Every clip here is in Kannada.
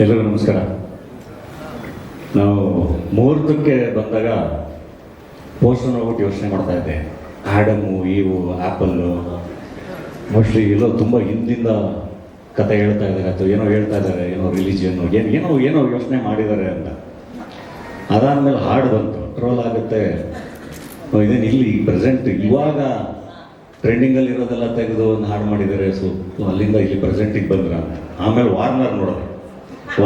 ಎಲ್ಲರಿಗೂ ನಮಸ್ಕಾರ. ನಾವು ಮುಹೂರ್ತಕ್ಕೆ ಬಂದಾಗ ಪೋಸ್ಟರ್ ನೋಡ್ಬಿಟ್ಟು ಯೋಚನೆ ಮಾಡ್ತಾ ಇದ್ದೆ. ಆ್ಯಡಮು, ಇವು, ಆ್ಯಪಲ್ಲು ಮೋಸ್ಟ್ಲಿ ಎಲ್ಲೋ ತುಂಬ ಹಿಂದಿಂದ ಕತೆ ಹೇಳ್ತಾ ಇದ್ದಾರೆ ಅಥವಾ ಏನೋ ಹೇಳ್ತಾ ಇದ್ದಾರೆ, ಏನೋ ರಿಲಿಜಿಯನ್ನು ಏನೋ ಯೋಚನೆ ಮಾಡಿದ್ದಾರೆ ಅಂತ. ಅದಾದಮೇಲೆ ಹಾಡು ಬಂತು, ಟ್ರೋಲ್ ಆಗುತ್ತೆ, ಇದೇನು ಇಲ್ಲಿ ಪ್ರೆಸೆಂಟ್ ಇವಾಗ ಟ್ರೆಂಡಿಂಗಲ್ಲಿ ಇರೋದೆಲ್ಲ ತೆಗೆದು ಒಂದು ಹಾಡು ಮಾಡಿದ್ದಾರೆ, ಸೊ ಅಲ್ಲಿಂದ ಇಲ್ಲಿ ಪ್ರೆಸೆಂಟಿಗೆ ಬಂದ್ರ ಅಂತ. ಆಮೇಲೆ ವಾರ್ನರ್ ನೋಡಿದೆ,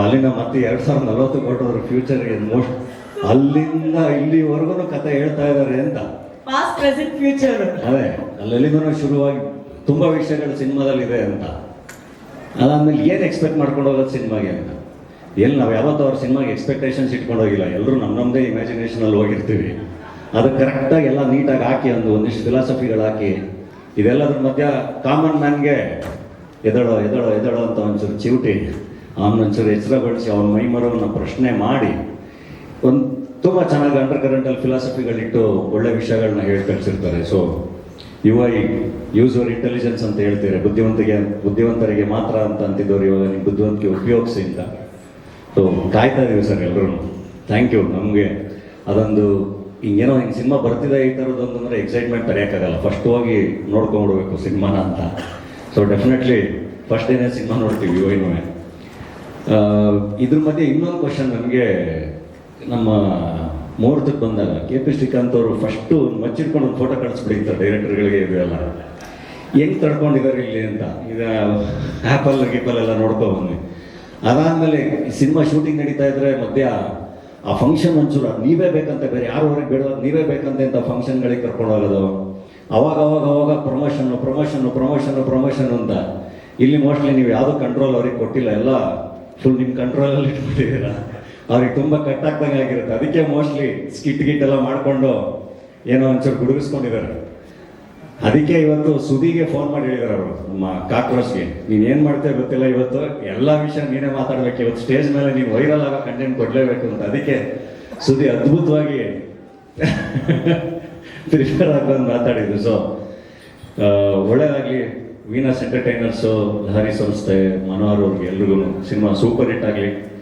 ಅಲ್ಲಿಂದ ಮತ್ತೆ 2040 ಕೊಟ್ಟೋದ್ರ ಫ್ಯೂಚರ್ಗೆ ಮೋಸ್ಟ್ ಅಲ್ಲಿಂದ ಇಲ್ಲಿವರೆಗೂ ಕತೆ ಹೇಳ್ತಾ ಇದ್ದಾರೆ ಅಂತ. ಪಾಸ್ಟ್ ಪ್ರೆಸೆಂಟ್ ಫ್ಯೂಚರ್ ಅದೇ ಅಲ್ಲೆಲ್ಲಿಂದನೂ ಶುರುವಾಗಿ ತುಂಬ ವಿಷಯಗಳು ಸಿನಿಮಾದಲ್ಲಿದೆ ಅಂತ. ಅದಾದ್ಮೇಲೆ ಏನು ಎಕ್ಸ್ಪೆಕ್ಟ್ ಮಾಡ್ಕೊಂಡು ಹೋಗೋದು ಸಿನಿಮಾಗೆ ಅಂತ. ಎಲ್ಲಿ ನಾವು ಯಾವತ್ತೂ ಅವ್ರ ಸಿನಿಮಾಗೆ ಎಕ್ಸ್ಪೆಕ್ಟೇಷನ್ಸ್ ಇಟ್ಕೊಂಡು ಹೋಗಿಲ್ಲ. ಎಲ್ಲರೂ ನಮ್ಮದೇ ಇಮ್ಯಾಜಿನೇಷನಲ್ಲಿ ಹೋಗಿರ್ತೀವಿ. ಅದಕ್ಕೆ ಕರೆಕ್ಟಾಗಿ ಎಲ್ಲ ನೀಟಾಗಿ ಹಾಕಿ ಒಂದಿಷ್ಟು ಫಿಲಾಸಫಿಗಳು ಹಾಕಿ, ಇದೆಲ್ಲದ್ರ ಮಧ್ಯ ಕಾಮನ್ ಮ್ಯಾನ್ಗೆ ಎದಳೋ ಎದಳೋ ಎದಳೋ ಅಂತ ಒಂಚೂರು ಚಿವುಟಿ, ಅವನೊಂಚೂರು ಎಚ್ಚರ ಬಳಸಿ ಅವನ ಮೈಮರವನ್ನು ಪ್ರಶ್ನೆ ಮಾಡಿ ಒಂದು ತುಂಬ ಚೆನ್ನಾಗಿ ಅಂಡರ್ ಕರೆಂಟಲ್ಲಿ ಫಿಲಾಸಫಿಗಳಿಟ್ಟು ಒಳ್ಳೆ ವಿಷಯಗಳನ್ನ ಹೇಳಿ ಕಳಿಸಿರ್ತಾರೆ. ಸೊ ಯೂಸ್ ಯುವರ್ ಇಂಟೆಲಿಜೆನ್ಸ್ ಅಂತ ಹೇಳ್ತೀರಿ, ಬುದ್ಧಿವಂತರಿಗೆ ಮಾತ್ರ ಅಂತ ಅಂತಿದ್ದವ್ರು ಇವಾಗ ನಿಮ್ಮ ಬುದ್ಧಿವಂತಿಕೆ ಉಪಯೋಗಿಸಿ ಅಂತ. ಸೊ ಕಾಯ್ತಾ ಇದೀವಿ ಸರ್ ಎಲ್ಲರೂ. Thank you. ನಮಗೆ ಅದೊಂದು ಹಿಂಗೇನೋ ಹಿಂಗೆ ಸಿನಿಮಾ ಬರ್ತಿದೆ ಈ ಥರದ್ದೊಂದು ಅಂದರೆ ಎಕ್ಸೈಟ್ಮೆಂಟ್ ತಡೆಯೋಕ್ಕಾಗಲ್ಲ. ಫಸ್ಟ್ ಹೋಗಿ ನೋಡ್ಕೊಂಡ್ಬಿಡ್ಬೇಕು ಸಿನಿಮಾನ ಅಂತ. ಸೊ ಡೆಫಿನೆಟ್ಲಿ ಫಸ್ಟ್ ಡೇನೇ ಸಿನಿಮಾ ನೋಡ್ತೀವಿ ಇನ್ನೂ. ಇದ್ರ ಮಧ್ಯೆ ಇನ್ನೊಂದು ಕ್ವಶನ್ ನನಗೆ, ನಮ್ಮ ಮುಹೂರ್ತಕ್ಕೆ ಬಂದಾಗ KP ಶ್ರೀಕಾಂತ್ ಅವರು ಫಸ್ಟು ಮಚ್ಚಿಟ್ಕೊಂಡು ಒಂದು ಫೋಟೋ ಕಳಿಸ್ಬಿಟ್ಟಿರ್ತಾರೆ ಡೈರೆಕ್ಟರ್ಗಳಿಗೆ. ಇದೆಲ್ಲ ಹೆಂಗೆ ತಡ್ಕೊಂಡಿದ್ದಾರೆ ಇಲ್ಲಿ ಅಂತ. ಈಗ ಆ್ಯಪಲ್ ಗೀಪಲ್ಲೆಲ್ಲ ನೋಡ್ಕೊಬಂದ್ವಿ. ಅದಾದಮೇಲೆ ಸಿನಿಮಾ ಶೂಟಿಂಗ್ ನಡೀತಾ ಇದ್ರೆ ಮಧ್ಯ ಆ ಫಂಕ್ಷನ್ ಒಂಚೂರು ನೀವೇ ಬೇಕಂತ, ಬೇರೆ ಯಾರು ಹೊರಗೆ ಬೇಡ, ನೀವೇ ಬೇಕಂತ ಇಂಥ ಫಂಕ್ಷನ್ಗಳಿಗೆ ಕರ್ಕೊಂಡು ಹೋಗೋದು. ಅವಾಗ ಪ್ರಮೋಷನ್ ಅಂತ. ಇಲ್ಲಿ ಮೋಸ್ಟ್ಲಿ ನೀವು ಯಾವುದೋ ಕಂಟ್ರೋಲ್ ಅವ್ರಿಗೆ ಕೊಟ್ಟಿಲ್ಲ, ಎಲ್ಲ ಫುಲ್ ನಿಮ್ಮ ಕಂಟ್ರೋಲಲ್ಲಿ ಇಟ್ಬಿಟ್ಟಿದ್ದೀರ. ಅವ್ರಿಗೆ ತುಂಬ ಕಟ್ಟಾಗ್ದಂಗೆ ಆಗಿರುತ್ತೆ. ಅದಕ್ಕೆ ಮೋಸ್ಟ್ಲಿ ಸ್ಕಿಟ್ ಎಲ್ಲ ಮಾಡಿಕೊಂಡು ಏನೋ ಒಂಚೂರು ಗುಡುಗಿಸ್ಕೊಂಡಿದ್ದಾರೆ. ಅದಕ್ಕೆ ಇವತ್ತು ಸುದಿಗೆ ಫೋನ್ ಮಾಡಿ ಹೇಳಿದ್ದಾರೆ ಅವರು, ನಮ್ಮ ಕಾಕ್ರೋಚ್ಗೆ, ನೀನು ಏನು ಮಾಡ್ತೇವೆ ಗೊತ್ತಿಲ್ಲ, ಇವತ್ತು ಎಲ್ಲ ವಿಷಯ ನೀನೇ ಮಾತಾಡಬೇಕು, ಇವತ್ತು ಸ್ಟೇಜ್ ಮೇಲೆ ನೀವು ವೈರಲ್ ಆಗೋ ಕಂಟೆಂಟ್ ಕೊಡಲೇಬೇಕು ಅಂತ. ಅದಕ್ಕೆ ಸುದಿ ಅದ್ಭುತವಾಗಿ ಪ್ರಿಪೇರ್ ಆಗಿ ಮಾತಾಡಿದ್ರು. ಸೊ ಒಳ್ಳೆಯದಾಗಲಿ. ವೀನಸ್ ಎಂಟರ್ಟೈನರ್ಸು, ಲಹರಿ ಸಂಸ್ಥೆ, ಮನೋಹರ್ ಅವ್ರಿಗೆ ಎಲ್ರಿಗೂ ಸಿನಿಮಾ ಸೂಪರ್ ಹಿಟ್ ಆಗಲಿ.